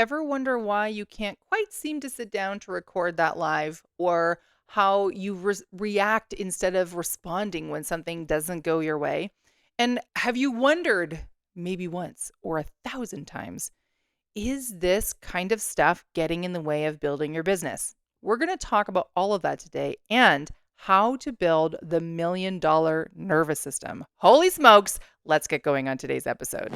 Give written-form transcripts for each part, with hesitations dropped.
ever wonder why you can't quite seem to sit down to record that live, or how you react instead of responding when something doesn't go your way? And have you wondered, maybe once or 1,000 times, is this kind of stuff getting in the way of building your business? We're going to talk about all of that today and how to build the $1 million nervous system. Holy smokes, let's get going on today's episode.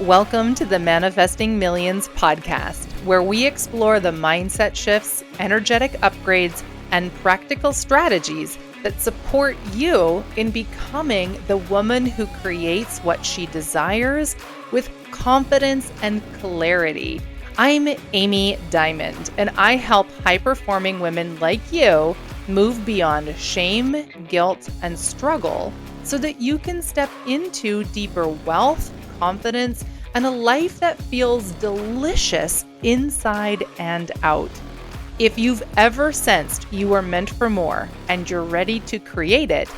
Welcome to the Manifesting Millions podcast, where we explore the mindset shifts, energetic upgrades, and practical strategies that support you in becoming the woman who creates what she desires with confidence and clarity. I'm Amy Diamond, and I help high-performing women like you move beyond shame, guilt, and struggle so that you can step into deeper wealth, confidence, and a life that feels delicious inside and out. If you've ever sensed you are meant for more and you're ready to create it,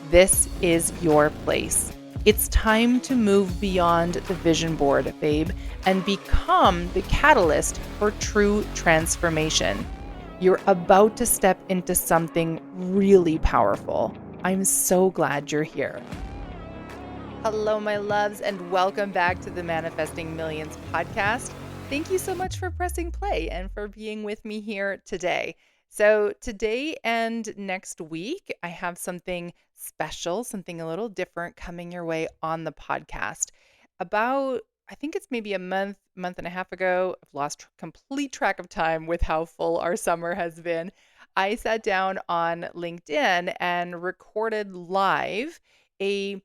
this is your place. It's time to move beyond the vision board, babe, and become the catalyst for true transformation. You're about to step into something really powerful. I'm so glad you're here. Hello, my loves, and welcome back to the Manifesting Millions podcast. Thank you so much for pressing play and for being with me here today. So today and next week, I have something special, something a little different coming your way on the podcast. I think it's maybe a month and a half ago, I've lost complete track of time with how full our summer has been. I sat down on LinkedIn and recorded live a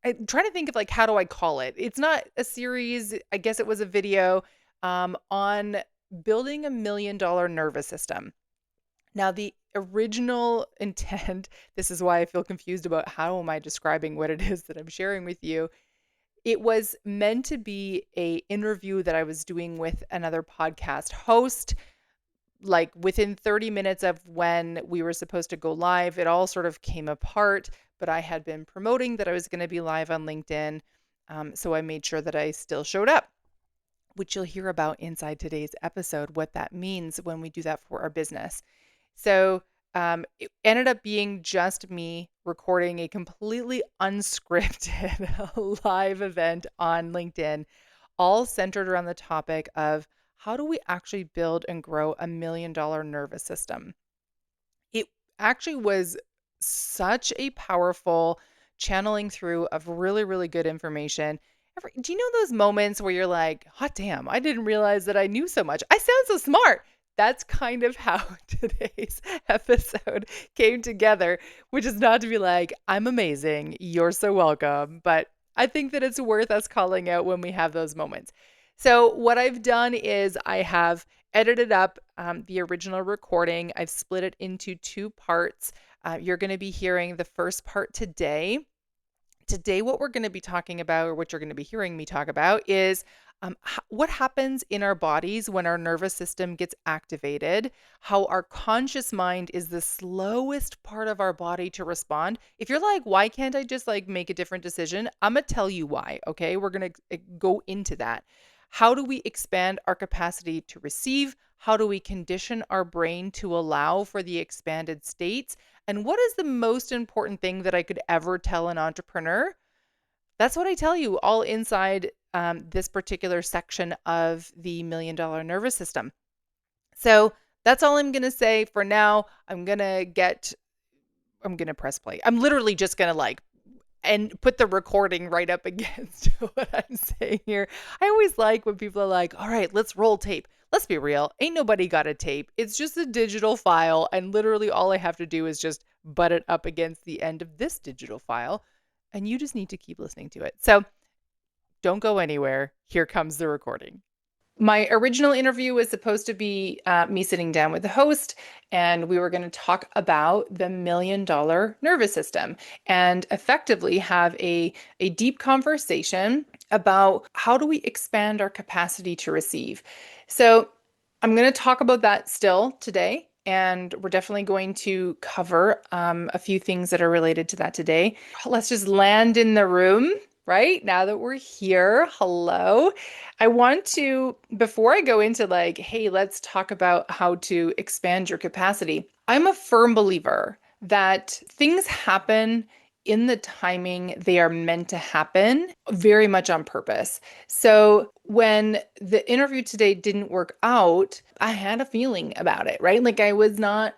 I'm trying to think of how do I call it? It's not a series. I guess it was a video on building $1 million nervous system. Now, the original intent, this is why I feel confused about how am I describing what it is that I'm sharing with you. It was meant to be a interview that I was doing with another podcast host. Like within 30 minutes of when we were supposed to go live, it all sort of came apart, but I had been promoting that I was going to be live on LinkedIn. So I made sure that I still showed up, which you'll hear about inside today's episode, what that means when we do that for our business. So it ended up being just me recording a completely unscripted live event on LinkedIn, all centered around the topic of how do we actually build and grow $1 million nervous system? It actually was such a powerful channeling through of really, really good information. Do you know those moments where you're like, hot damn, I didn't realize that I knew so much. I sound so smart. That's kind of how today's episode came together, which is not to be like, I'm amazing, you're so welcome. But I think that it's worth us calling out when we have those moments. So what I've done is I have edited up the original recording. I've split it into two parts. You're going to be hearing the first part today. Today, what we're going to be talking about, or what you're going to be hearing me talk about, is what happens in our bodies when our nervous system gets activated, how our conscious mind is the slowest part of our body to respond. If you're like, why can't I just make a different decision? I'm going to tell you why, okay? We're going to go into that. How do we expand our capacity to receive? How do we condition our brain to allow for the expanded states? And what is the most important thing that I could ever tell an entrepreneur? That's what I tell you all inside this particular section of the $1 million nervous system. So that's all I'm going to say for now. I'm going to press play. I'm literally just going to and put the recording right up against what I'm saying here. I always like when people are like, all right, let's roll tape. Let's be real. Ain't nobody got a tape. It's just a digital file. And literally all I have to do is just butt it up against the end of this digital file. And you just need to keep listening to it. So don't go anywhere. Here comes the recording. My original interview was supposed to be me sitting down with the host, and we were going to talk about the $1 million nervous system and effectively have a deep conversation about how do we expand our capacity to receive. So I'm going to talk about that still today. And we're definitely going to cover a few things that are related to that today. Let's just land in the room, right? Now that we're here, hello. I want to, before I go into like, hey, let's talk about how to expand your capacity, I'm a firm believer that things happen in the timing they are meant to happen, very much on purpose. So when the interview today didn't work out, I had a feeling about it, right? Like I was not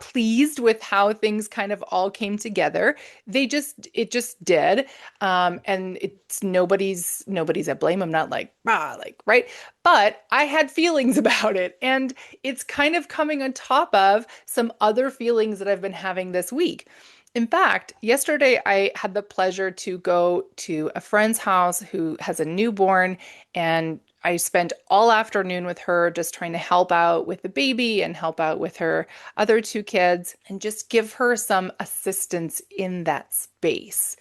pleased with how things kind of all came together. It just did. And it's nobody's at blame. I'm not like, like, right. But I had feelings about it. And it's kind of coming on top of some other feelings that I've been having this week. In fact, yesterday I had the pleasure to go to a friend's house who has a newborn, and I spent all afternoon with her just trying to help out with the baby and help out with her other two kids and just give her some assistance in that space.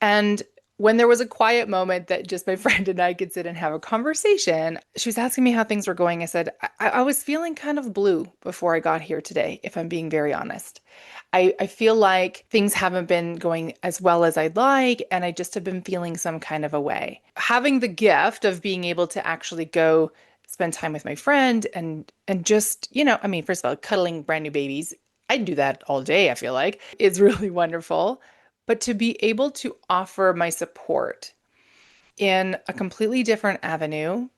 And when there was a quiet moment that just my friend and I could sit and have a conversation, she was asking me how things were going. I said, I was feeling kind of blue before I got here today, if I'm being very honest. I feel like things haven't been going as well as I'd like, and I just have been feeling some kind of a way. Having the gift of being able to actually go spend time with my friend and just, I mean, first of all, cuddling brand new babies, I'd do that all day, I feel like, is really wonderful. But to be able to offer my support in a completely different avenue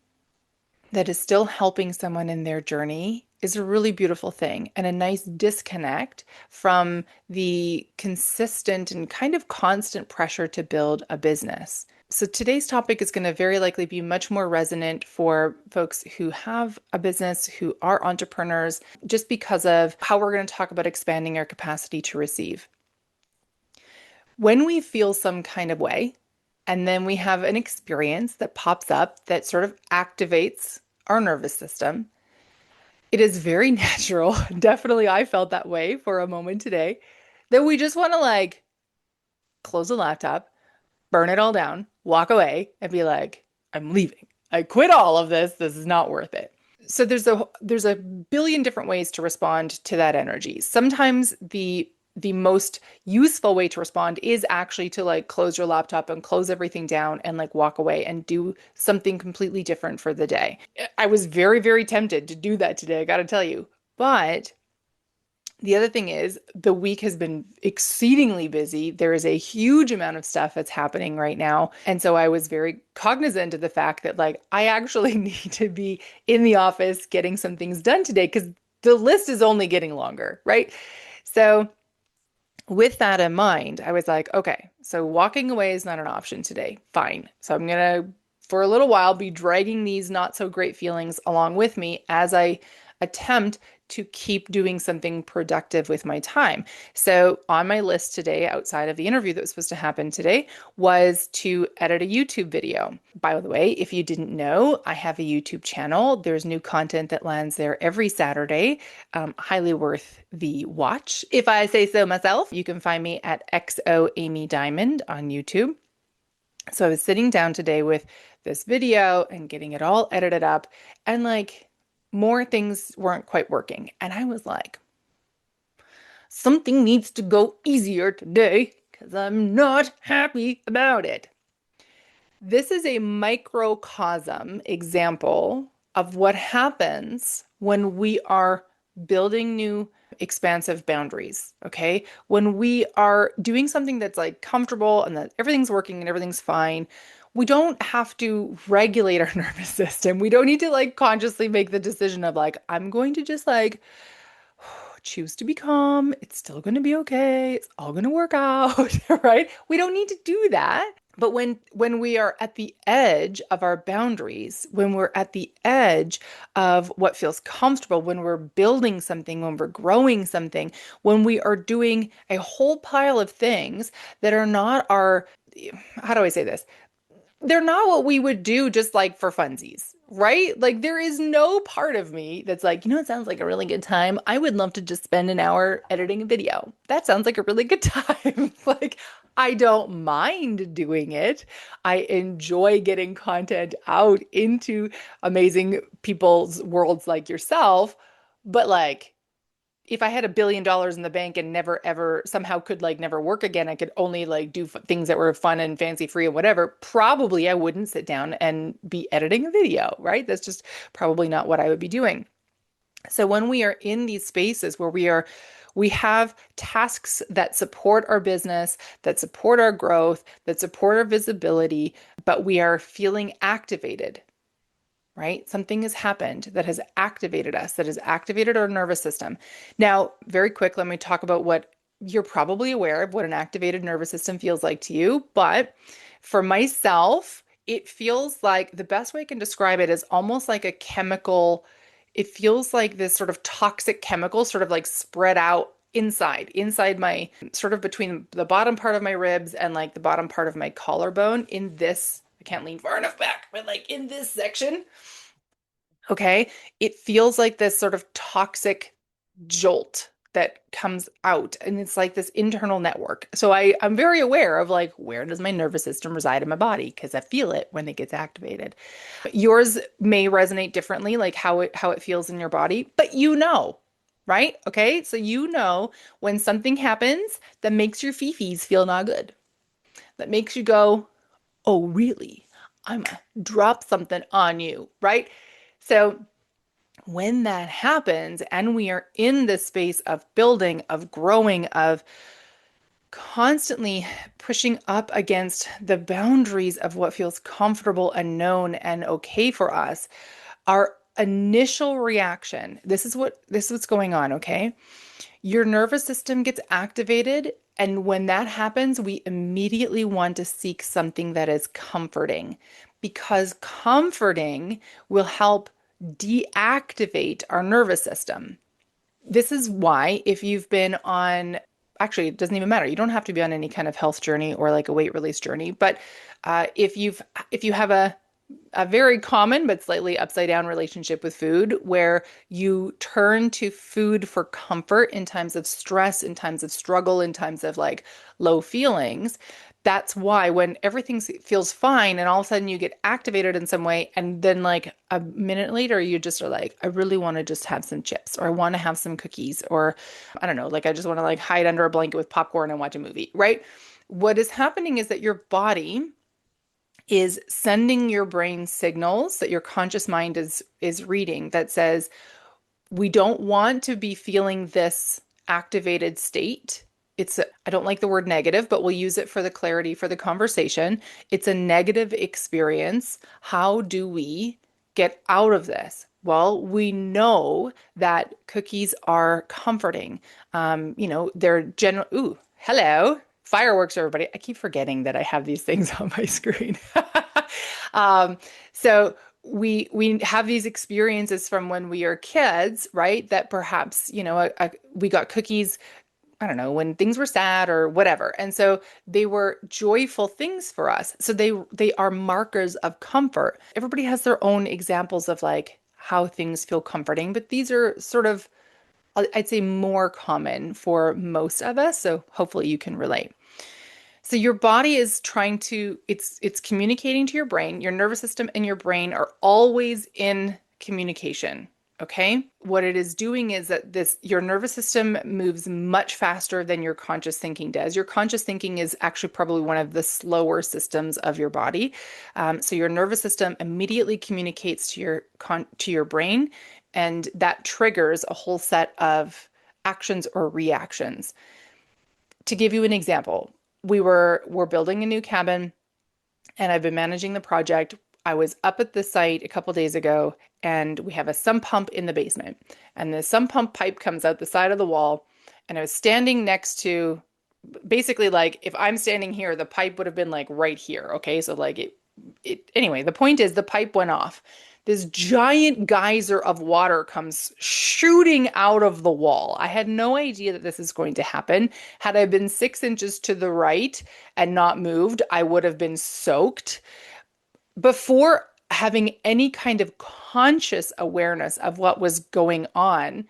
that is still helping someone in their journey is a really beautiful thing and a nice disconnect from the consistent and kind of constant pressure to build a business. So today's topic is going to very likely be much more resonant for folks who have a business, who are entrepreneurs, just because of how we're going to talk about expanding our capacity to receive. When we feel some kind of way, and then we have an experience that pops up that sort of activates our nervous system, it is very natural. Definitely, I felt that way for a moment today, that we just want to like close the laptop, burn it all down, walk away, and be like, I'm leaving. I quit all of this. This is not worth it. So there's a billion different ways to respond to that energy. Sometimes the most useful way to respond is actually to like close your laptop and close everything down and like walk away and do something completely different for the day. I was very, very tempted to do that today, I got to tell you. But the other thing is the week has been exceedingly busy. There is a huge amount of stuff that's happening right now. And so I was very cognizant of the fact that like I actually need to be in the office getting some things done today because the list is only getting longer, right? So with that in mind, I was like, okay, so walking away is not an option today. Fine. So I'm going to, for a little while, be dragging these not so great feelings along with me as I attempt to keep doing something productive with my time. So on my list today, outside of the interview that was supposed to happen today, was to edit a YouTube video. By the way, if you didn't know, I have a YouTube channel. There's new content that lands there every Saturday. Highly worth the watch. If I say so myself, you can find me at XO Amy Diamond on YouTube. So I was sitting down today with this video and getting it all edited up, and like more things weren't quite working. And I was like, something needs to go easier today because I'm not happy about it. This is a microcosm example of what happens when we are building new expansive boundaries, okay? When we are doing something that's like comfortable and that everything's working and everything's fine, we don't have to regulate our nervous system. We don't need to like consciously make the decision of like, I'm going to just like choose to be calm. It's still going to be okay. It's all going to work out, right? We don't need to do that. But when we are at the edge of our boundaries, when we're at the edge of what feels comfortable, when we're building something, when we're growing something, when we are doing a whole pile of things that are not how do I say this? They're not what we would do just like for funsies, Right? Like there is no part of me that's like, it sounds like a really good time. I would love to just spend an hour editing a video. That sounds like a really good time. Like I don't mind doing it. I enjoy getting content out into amazing people's worlds like yourself. But like if I had $1 billion in the bank and never ever somehow could like never work again, I could only like do things that were fun and fancy free and whatever, probably I wouldn't sit down and be editing a video, right? That's just probably not what I would be doing. So when we are in these spaces where we have tasks that support our business, that support our growth, that support our visibility, but we are feeling activated, right? Something has happened that has activated us, that has activated our nervous system. Now, very quick, let me talk about what you're probably aware of what an activated nervous system feels like to you. But for myself, it feels like the best way I can describe it is almost like a chemical. It feels like this sort of toxic chemical, sort of like spread out inside my sort of between the bottom part of my ribs and like the bottom part of my collarbone in this. I can't lean far enough back, but like in this section. Okay. It feels like this sort of toxic jolt that comes out. And it's like this internal network. So I'm very aware of like, where does my nervous system reside in my body? Because I feel it when it gets activated. Yours may resonate differently, like how it feels in your body, but right? Okay. So when something happens that makes your fifis feel not good, that makes you go, oh, really? I'm gonna drop something on you, right? So when that happens and we are in this space of building, of growing, of constantly pushing up against the boundaries of what feels comfortable and known and okay for us, our initial reaction, this is what's going on, okay? Your nervous system gets activated, and when that happens, we immediately want to seek something that is comforting because comforting will help deactivate our nervous system. This is why, if you've been on, actually, it doesn't even matter. You don't have to be on any kind of health journey or like a weight release journey, but if you have a very common but slightly upside down relationship with food where you turn to food for comfort in times of stress, in times of struggle, in times of like low feelings. That's why when everything feels fine and all of a sudden you get activated in some way, and then like a minute later, you just are like, I really want to just have some chips, or I want to have some cookies, or I don't know, like I just want to like hide under a blanket with popcorn and watch a movie, right? What is happening is that your body is sending your brain signals that your conscious mind is reading that says we don't want to be feeling this activated state. I don't like the word negative, but we'll use it for the clarity for the conversation. It's a negative experience. How do we get out of this? Well, we know that cookies are comforting. They're general. Ooh, hello. Fireworks, everybody. I keep forgetting that I have these things on my screen. Um, so we have these experiences from when we are kids, right? That perhaps, we got cookies, I don't know, when things were sad or whatever. And so they were joyful things for us. So they are markers of comfort. Everybody has their own examples of like how things feel comforting, but these are sort of, I'd say, more common for most of us. So hopefully you can relate. So your body is trying to, it's communicating to your brain. Your nervous system and your brain are always in communication. Okay. What it is doing is that your nervous system moves much faster than your conscious thinking does. Your conscious thinking is actually probably one of the slower systems of your body. So your nervous system immediately communicates to your brain, and that triggers a whole set of actions or reactions. To give you an example, we're building a new cabin, and I've been managing the project. I was up at the site a couple days ago, and we have a sump pump in the basement. And the sump pump pipe comes out the side of the wall, and I was standing next to, basically, like if I'm standing here, the pipe would have been like right here. Okay, so like anyway, the point is the pipe went off. This giant geyser of water comes shooting out of the wall. I had no idea that this is going to happen. Had I been 6 inches to the right and not moved, I would have been soaked. Before having any kind of conscious awareness of what was going on,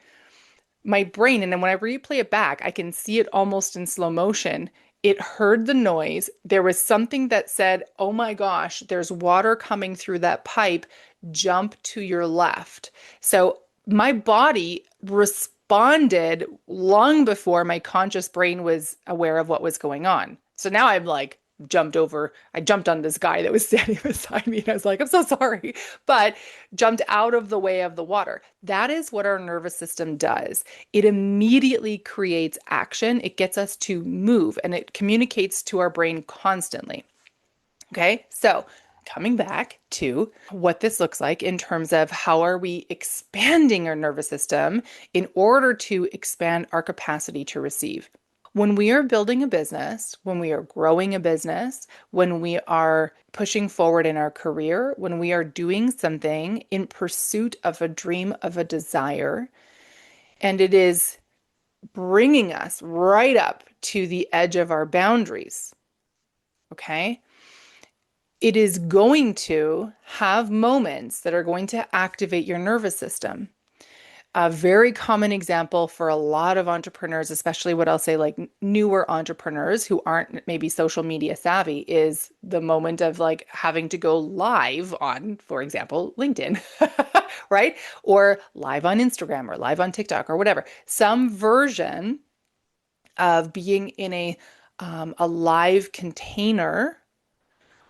my brain, and then when I replay it back, I can see it almost in slow motion. It heard the noise. There was something that said, "Oh my gosh, there's water coming through that pipe. Jump to your left." So my body responded long before my conscious brain was aware of what was going on. So now I'm like, I jumped on this guy that was standing beside me and I was like, I'm so sorry, but jumped out of the way of the water. That is what our nervous system does. It immediately creates action. It gets us to move and it communicates to our brain constantly. Okay, so coming back to what this looks like in terms of how are we expanding our nervous system in order to expand our capacity to receive. When we are building a business, when we are growing a business, when we are pushing forward in our career, when we are doing something in pursuit of a dream, of a desire, and it is bringing us right up to the edge of our boundaries, okay? It is going to have moments that are going to activate your nervous system. A very common example for a lot of entrepreneurs, especially what I'll say like newer entrepreneurs who aren't maybe social media savvy, is the moment of like having to go live on, for example, LinkedIn, right? Or live on Instagram or live on TikTok or whatever. Some version of being in a live container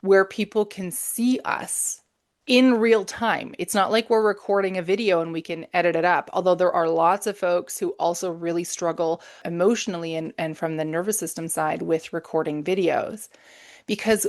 where people can see us in real time. It's not like we're recording a video and we can edit it up, although there are lots of folks who also really struggle emotionally and from the nervous system side with recording videos. Because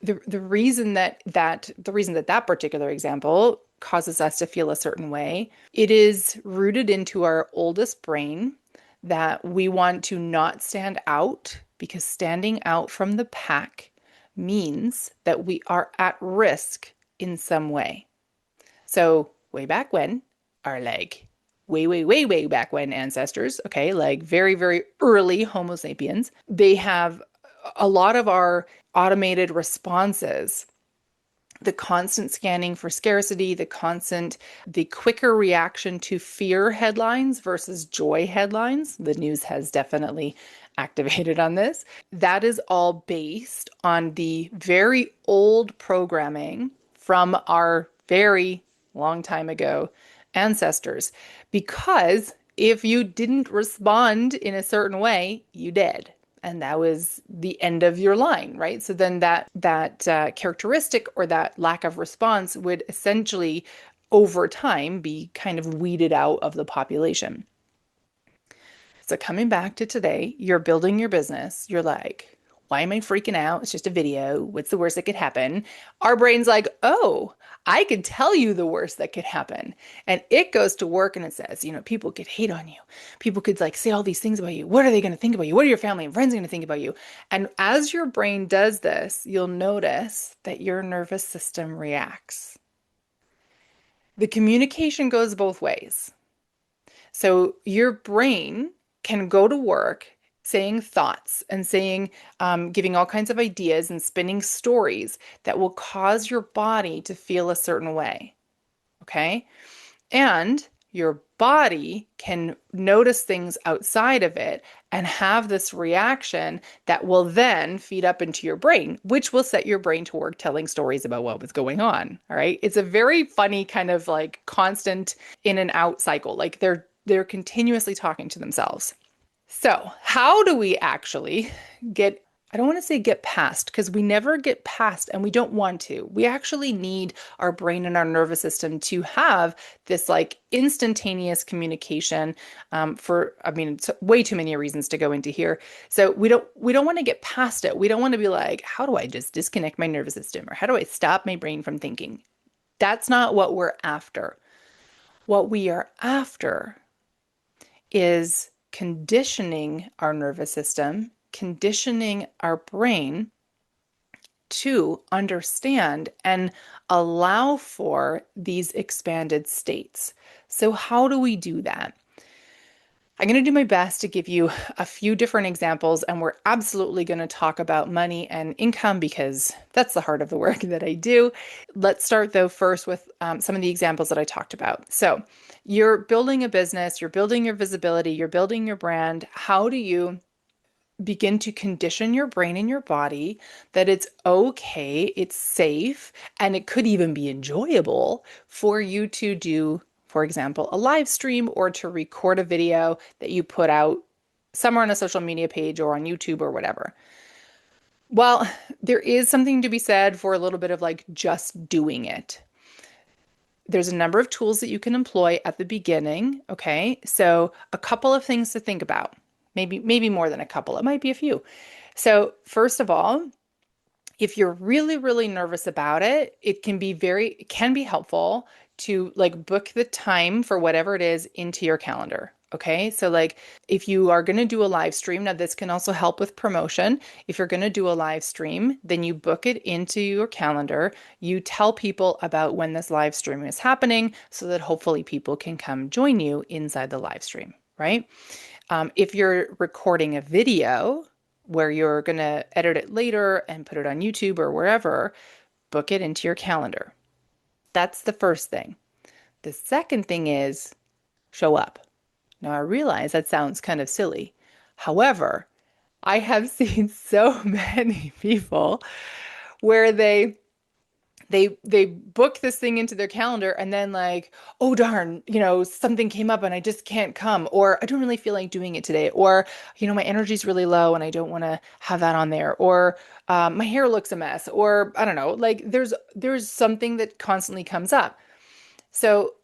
the reason that particular example causes us to feel a certain way, it is rooted into our oldest brain that we want to not stand out because standing out from the pack means that we are at risk in some way. So way back when, our like way back when ancestors, okay, like very, very early Homo sapiens, they have a lot of our automated responses, the constant scanning for scarcity, the quicker reaction to fear headlines versus joy headlines. The news has definitely activated on this. That is all based on the very old programming from our very long time ago ancestors. Because if you didn't respond in a certain way, you did. And that was the end of your line, right? So then that characteristic or that lack of response would essentially, over time, be kind of weeded out of the population. So coming back to today, you're building your business. You're like, why am I freaking out? It's just a video. What's the worst that could happen? Our brain's like, oh, I could tell you the worst that could happen. And it goes to work and it says, people could hate on you. People could like say all these things about you. What are they going to think about you? What are your family and friends going to think about you? And as your brain does this, you'll notice that your nervous system reacts. The communication goes both ways. So your brain can go to work saying thoughts and giving all kinds of ideas and spinning stories that will cause your body to feel a certain way. Okay? And your body can notice things outside of it and have this reaction that will then feed up into your brain, which will set your brain to work telling stories about what was going on. All right. It's a very funny kind of like constant in and out cycle. Like they're continuously talking to themselves. So, how do we actually I don't want to say get past, because we never get past and we don't want to. We actually need our brain and our nervous system to have this like instantaneous communication it's way too many reasons to go into here. So we don't want to get past it. We don't want to be like, how do I just disconnect my nervous system? Or how do I stop my brain from thinking? That's not what we're after. What we are after is conditioning our nervous system, conditioning our brain to understand and allow for these expanded states. So how do we do that? I'm going to do my best to give you a few different examples, and we're absolutely going to talk about money and income because that's the heart of the work that I do. Let's start though first with some of the examples that I talked about. So, you're building a business, you're building your visibility, you're building your brand. How do you begin to condition your brain and your body that it's okay, it's safe, and it could even be enjoyable for you to do, for example, a live stream or to record a video that you put out somewhere on a social media page or on YouTube or whatever. Well, there is something to be said for a little bit of like just doing it. There's a number of tools that you can employ at the beginning, okay? So, a couple of things to think about. Maybe more than a couple. It might be a few. So, first of all, if you're really, really nervous about it, it can be helpful to like book the time for whatever it is into your calendar. Okay. So, like, if you are going to do a live stream, now this can also help with promotion. If you're going to do a live stream, then you book it into your calendar. You tell people about when this live stream is happening so that hopefully people can come join you inside the live stream, right? If you're recording a video, where you're going to edit it later and put it on YouTube or wherever, book it into your calendar. That's the first thing. The second thing is show up. Now, I realize that sounds kind of silly. However, I have seen so many people where they book this thing into their calendar and then like, oh darn, something came up and I just can't come, or I don't really feel like doing it today, or my energy's really low and I don't want to have that on there, or my hair looks a mess, or I don't know, like there's something that constantly comes up. So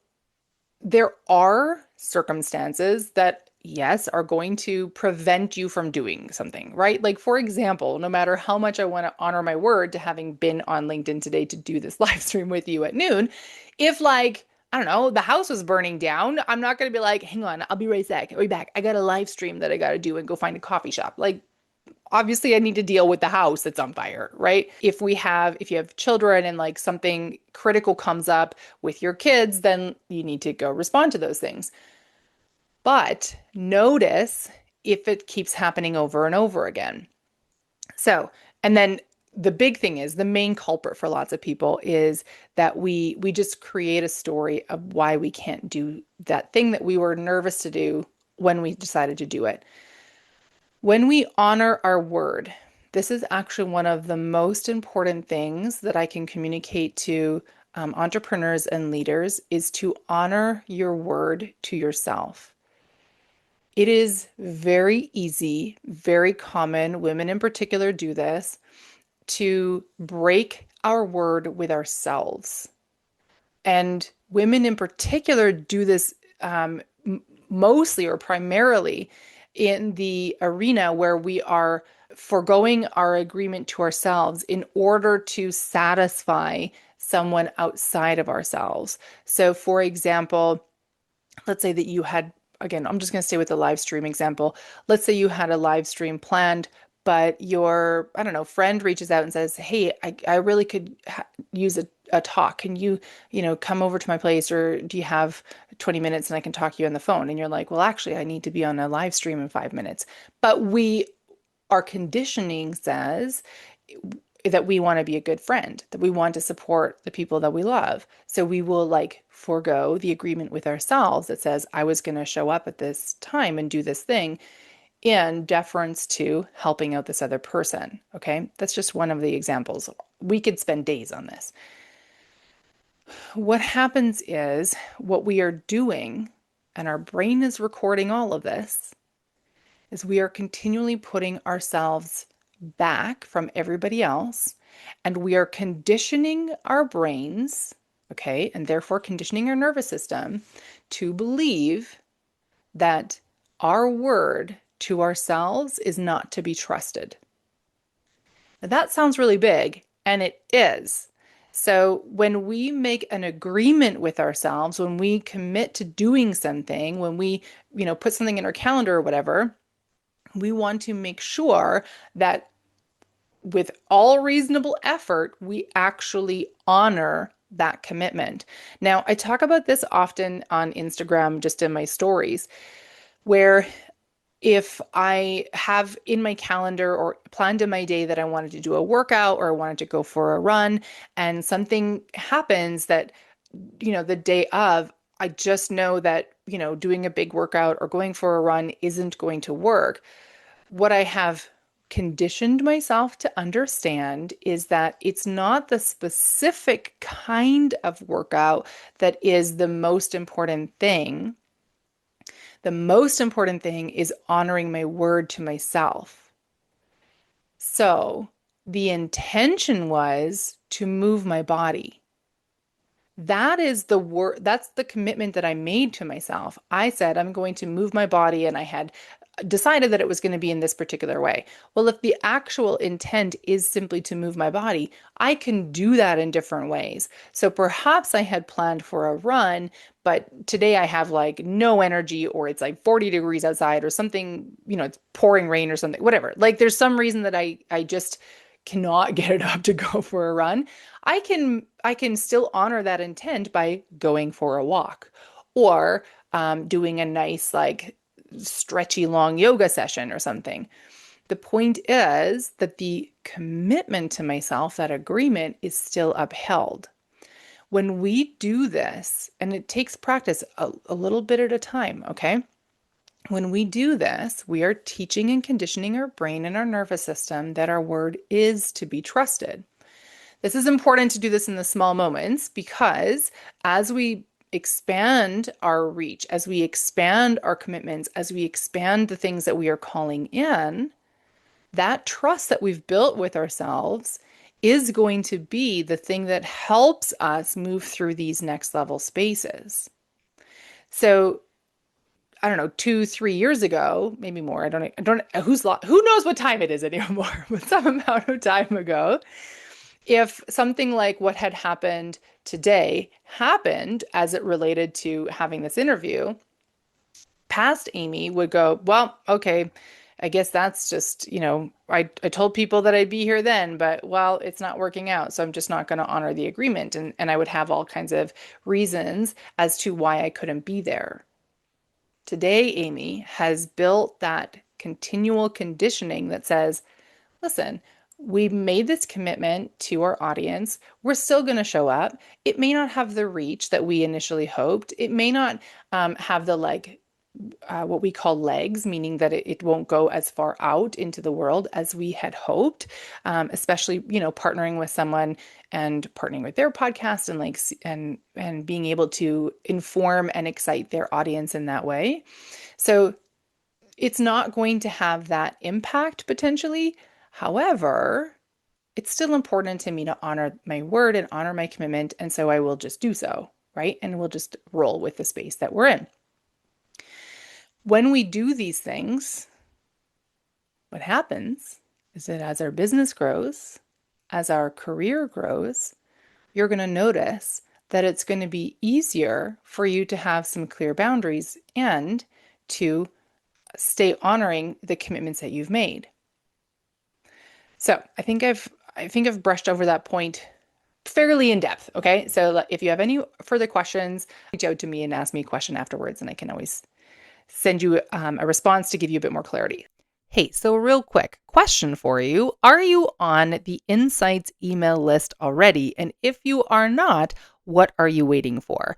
there are circumstances that, yes, are going to prevent you from doing something, right? Like, for example, no matter how much I want to honor my word to having been on LinkedIn today to do this live stream with you at noon, if like, I don't know, the house was burning down, I'm not going to be like, hang on, I'll be right back. I got a live stream that I got to do and go find a coffee shop. Like, obviously I need to deal with the house that's on fire, right? If you have children and like something critical comes up with your kids, then you need to go respond to those things. But notice if it keeps happening over and over again. So, and then the big thing is the main culprit for lots of people is that we just create a story of why we can't do that thing that we were nervous to do when we decided to do it. When we honor our word, this is actually one of the most important things that I can communicate to entrepreneurs and leaders is to honor your word to yourself. It is very easy, very common, women in particular do this, to break our word with ourselves. And women in particular do this mostly or primarily in the arena where we are foregoing our agreement to ourselves in order to satisfy someone outside of ourselves. So, for example, let's say that you had, again, I'm just going to stay with the live stream example. Let's say you had a live stream planned, but your, I don't know, friend reaches out and says, hey, I really could use a talk. Can you, come over to my place, or do you have 20 minutes and I can talk to you on the phone? And you're like, well, actually, I need to be on a live stream in 5 minutes. But our conditioning says that we want to be a good friend, that we want to support the people that we love. So we will like forego the agreement with ourselves that says, I was going to show up at this time and do this thing in deference to helping out this other person. Okay. That's just one of the examples. We could spend days on this. What happens is what we are doing, and our brain is recording all of this, is we are continually putting ourselves back from everybody else, and we are conditioning our brains, okay, and therefore conditioning our nervous system to believe that our word to ourselves is not to be trusted. Now, that sounds really big, and it is. So when we make an agreement with ourselves, when we commit to doing something, when we, put something in our calendar or whatever, we want to make sure that with all reasonable effort, we actually honor that commitment. Now, I talk about this often on Instagram, just in my stories. where if I have in my calendar or planned in my day that I wanted to do a workout or I wanted to go for a run and something happens that, the day of, I just know that, doing a big workout or going for a run isn't going to work. What I have conditioned myself to understand is that it's not the specific kind of workout that is the most important thing. The most important thing is honoring my word to myself. So the intention was to move my body. That is the word, that's the commitment that I made to myself. I said, I'm going to move my body, and I had decided that it was going to be in this particular way. Well, if the actual intent is simply to move my body, I can do that in different ways. So perhaps I had planned for a run, but today I have like no energy, or it's like 40 degrees outside or something, it's pouring rain or something, whatever. Like there's some reason that I just cannot get it up to go for a run. I can still honor that intent by going for a walk, or doing a nice like stretchy long yoga session or something. The point is that the commitment to myself, that agreement, is still upheld. When we do this, and it takes practice a little bit at a time, okay? When we do this, we are teaching and conditioning our brain and our nervous system that our word is to be trusted. This is important to do this in the small moments, because as we expand our reach, as we expand our commitments, as we expand the things that we are calling in, that trust that we've built with ourselves is going to be the thing that helps us move through these next level spaces. So, I don't know, 2, 3 years ago, maybe more. I don't, who knows what time it is anymore, but some amount of time ago, if something like what had happened today happened as it related to having this interview, past Amy would go, well, okay, I guess that's just, I told people that I'd be here then, but well, it's not working out. So I'm just not going to honor the agreement. And I would have all kinds of reasons as to why I couldn't be there. Today, Amy has built that continual conditioning that says, listen, we made this commitment to our audience. We're still going to show up. It may not have the reach that we initially hoped. It may not have the what we call legs, meaning that it won't go as far out into the world as we had hoped, especially, partnering with someone and partnering with their podcast and being able to inform and excite their audience in that way. So it's not going to have that impact potentially. However, it's still important to me to honor my word and honor my commitment. And so I will just do so, right? And we'll just roll with the space that we're in. When we do these things, what happens is that as our business grows, as our career grows, you're going to notice that it's going to be easier for you to have some clear boundaries and to stay honoring the commitments that you've made. So I think I've brushed over that point fairly in depth. Okay. So if you have any further questions, reach out to me and ask me a question afterwards, and I can always send you a response to give you a bit more clarity. Hey, so real quick question for you. Are you on the Insights email list already? And if you are not, what are you waiting for?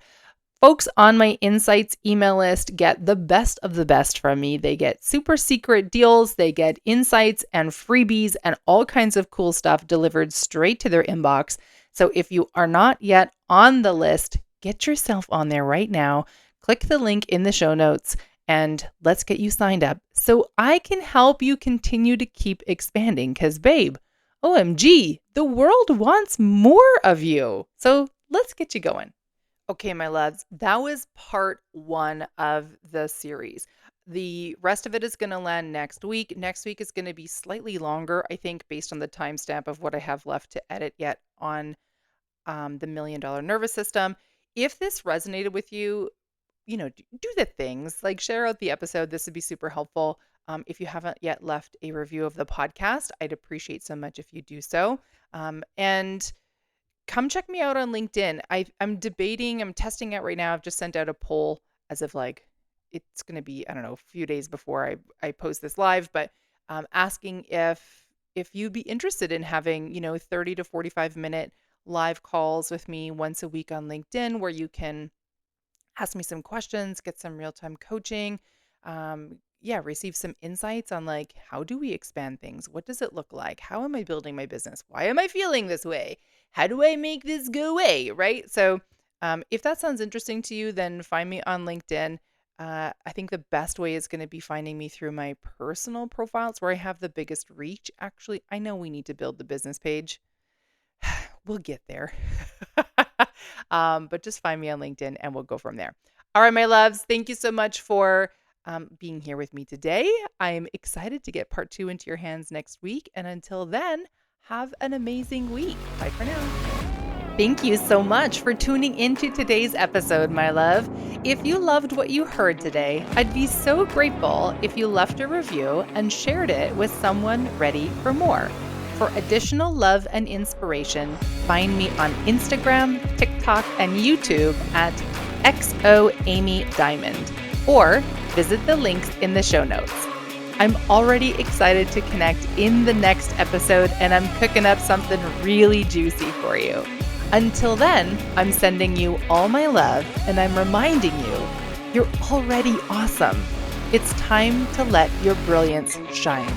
Folks on my Insights email list get the best of the best from me. They get super secret deals, they get insights and freebies and all kinds of cool stuff delivered straight to their inbox. So if you are not yet on the list, get yourself on there right now. Click the link in the show notes and let's get you signed up so I can help you continue to keep expanding. Because babe, OMG, the world wants more of you. So let's get you going. Okay, my loves, that was part 1 of the series. The rest of it is going to land next week. Next week is going to be slightly longer, I think, based on the timestamp of what I have left to edit yet on the $1 Million Nervous System. If this resonated with you, do the things like share out the episode. This would be super helpful. If you haven't yet left a review of the podcast, I'd appreciate so much if you do so. And come check me out on LinkedIn. I'm testing it right now. I've just sent out a poll as of like it's going to be, I don't know, a few days before I post this live, but asking if you'd be interested in having, 30 to 45-minute live calls with me once a week on LinkedIn, where you can ask me some questions, get some real-time coaching, yeah, receive some insights on like, how do we expand things? What does it look like? How am I building my business? Why am I feeling this way? How do I make this go away? Right? So if that sounds interesting to you, then find me on LinkedIn. I think the best way is going to be finding me through my personal profiles where I have the biggest reach. Actually, I know we need to build the business page. We'll get there. But just find me on LinkedIn and we'll go from there. All right, my loves, thank you so much for being here with me today. I'm excited to get part 2 into your hands next week. And until then, have an amazing week. Bye for now. Thank you so much for tuning into today's episode, my love. If you loved what you heard today, I'd be so grateful if you left a review and shared it with someone ready for more. For additional love and inspiration, find me on Instagram, TikTok, and YouTube at XOAmyDiamond, or visit the links in the show notes. I'm already excited to connect in the next episode, and I'm cooking up something really juicy for you. Until then, I'm sending you all my love, and I'm reminding you, you're already awesome. It's time to let your brilliance shine.